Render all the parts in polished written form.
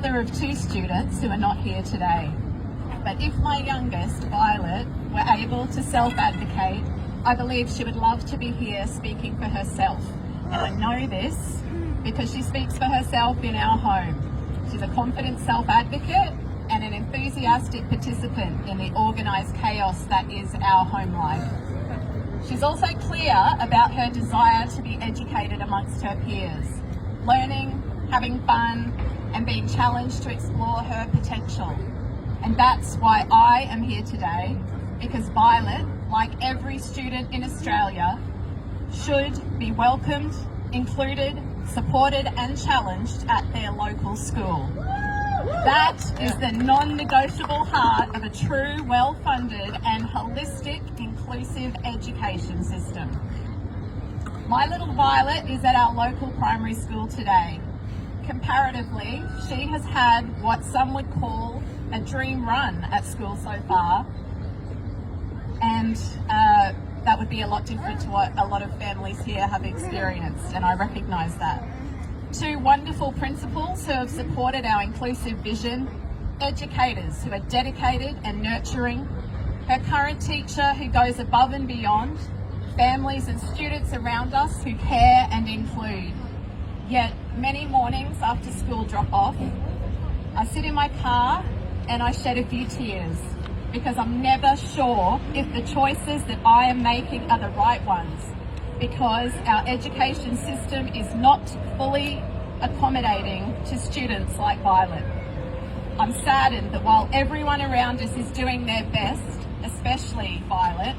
mother of 2 students who are not here today. But if my youngest, Violet, were able to self-advocate, I believe she would love to be here speaking for herself. And I know this because she speaks for herself in our home. She's a confident self-advocate and an enthusiastic participant in the organised chaos that is our home life. She's also clear about her desire to be educated amongst her peers, learning, having fun, and being challenged to explore her potential. And that's why I am here today, because Violet, like every student in Australia, should be welcomed, included, supported and challenged at their local school. That is the non-negotiable heart of a true, well-funded and holistic, inclusive education system. My little Violet is at our local primary school today. Comparatively, she has had what some would call a dream run at school so far, and that would be a lot different to what a lot of families here have experienced, and I recognise that. 2 wonderful principals who have supported our inclusive vision, educators who are dedicated and nurturing, her current teacher who goes above and beyond, families and students around us who care and include. Yet many mornings after school drop off, I sit in my car and I shed a few tears because I'm never sure if the choices that I am making are the right ones, because our education system is not fully accommodating to students like Violet. I'm saddened that while everyone around us is doing their best, especially Violet,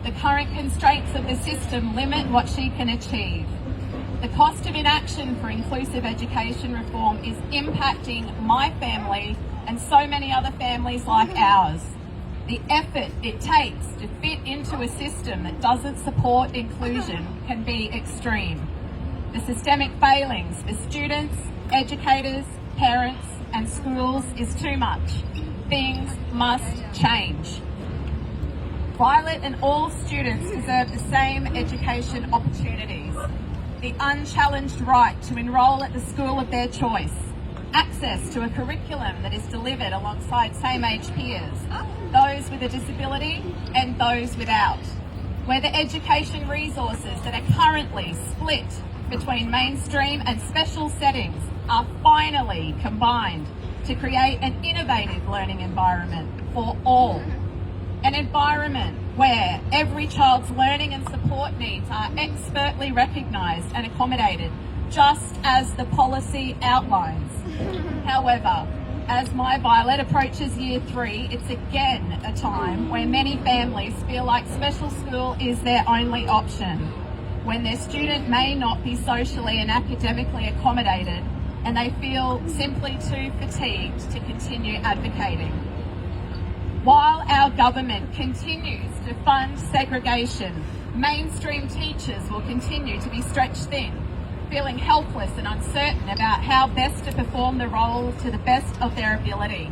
the current constraints of the system limit what she can achieve. The cost of inaction for inclusive education reform is impacting my family and so many other families like ours. The effort it takes to fit into a system that doesn't support inclusion can be extreme. The systemic failings for students, educators, parents and schools is too much. Things must change. Violet and all students deserve the same education opportunities, the unchallenged right to enrol at the school of their choice, access to a curriculum that is delivered alongside same-age peers, those with a disability and those without, where the education resources that are currently split between mainstream and special settings are finally combined to create an innovative learning environment for all. An environment where every child's learning and support needs are expertly recognised and accommodated, just as the policy outlines. However, as my Violet approaches year 3, it's again a time where many families feel like special school is their only option, when their student may not be socially and academically accommodated and they feel simply too fatigued to continue advocating. While our government continues to fund segregation, mainstream teachers will continue to be stretched thin, feeling helpless and uncertain about how best to perform the role to the best of their ability.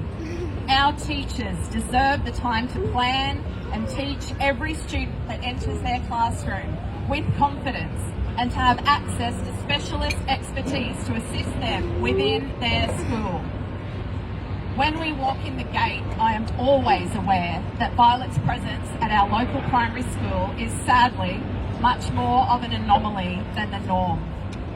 Our teachers deserve the time to plan and teach every student that enters their classroom with confidence and to have access to specialist expertise to assist them within their school. When we walk in the gate, I am always aware that Violet's presence at our local primary school is sadly much more of an anomaly than the norm.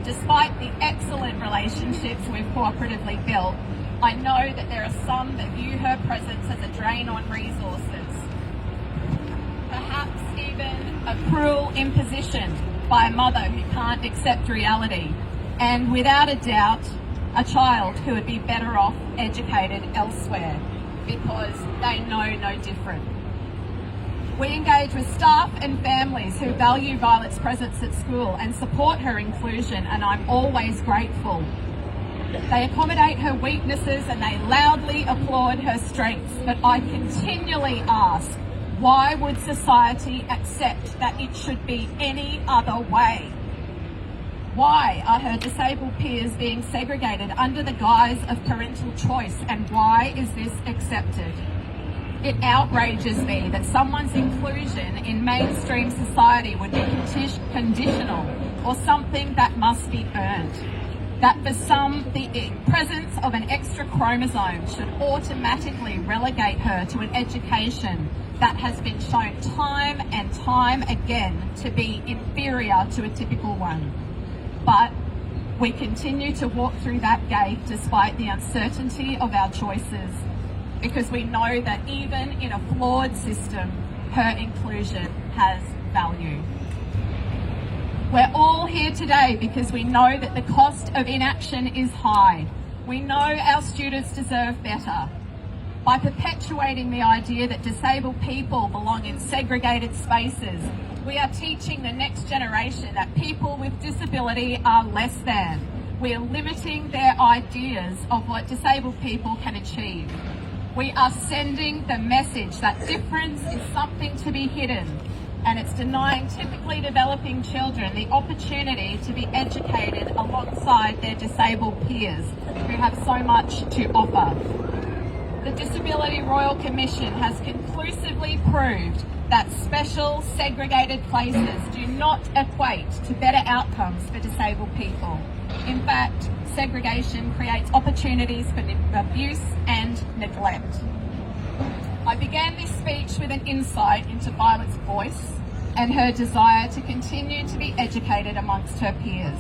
Despite the excellent relationships we've cooperatively built, I know that there are some that view her presence as a drain on resources. Perhaps even a cruel imposition by a mother who can't accept reality, and without a doubt, a child who would be better off educated elsewhere because they know no different. We engage with staff and families who value Violet's presence at school and support her inclusion, and I'm always grateful. They accommodate her weaknesses and they loudly applaud her strengths, but I continually ask, why would society accept that it should be any other way? Why are her disabled peers being segregated under the guise of parental choice, and why is this accepted? It outrages me that someone's inclusion in mainstream society would be conditional or something that must be earned. that for some, the presence of an extra chromosome should automatically relegate her to an education that has been shown time and time again to be inferior to a typical one. But we continue to walk through that gate despite the uncertainty of our choices, because we know that even in a flawed system, her inclusion has value. We're all here today because we know that the cost of inaction is high. We know our students deserve better. By perpetuating the idea that disabled people belong in segregated spaces, we are teaching the next generation that people with disability are less than. We are limiting their ideas of what disabled people can achieve. We are sending the message that difference is something to be hidden, and it's denying typically developing children the opportunity to be educated alongside their disabled peers who have so much to offer. The Disability Royal Commission has conclusively proved that special segregated places do not equate to better outcomes for disabled people. In fact, segregation creates opportunities for abuse and neglect. I began this speech with an insight into Violet's voice and her desire to continue to be educated amongst her peers.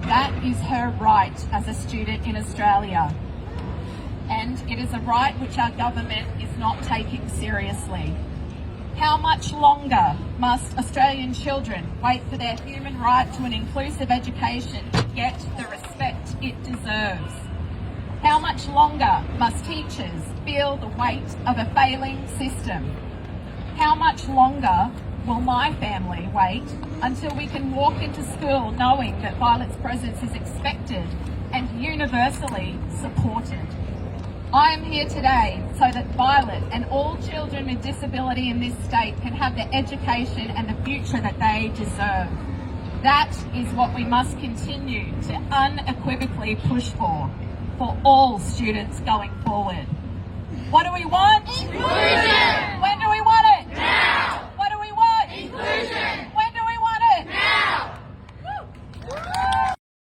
That is her right as a student in Australia, and it is a right which our government is not taking seriously. How much longer must Australian children wait for their human right to an inclusive education to get the respect it deserves? How much longer must teachers feel the weight of a failing system? How much longer will my family wait until we can walk into school knowing that Violet's presence is expected and universally supported? I am here today so that Violet and all children with disability in this state can have the education and the future that they deserve. That is what we must continue to unequivocally push for all students going forward. What do we want?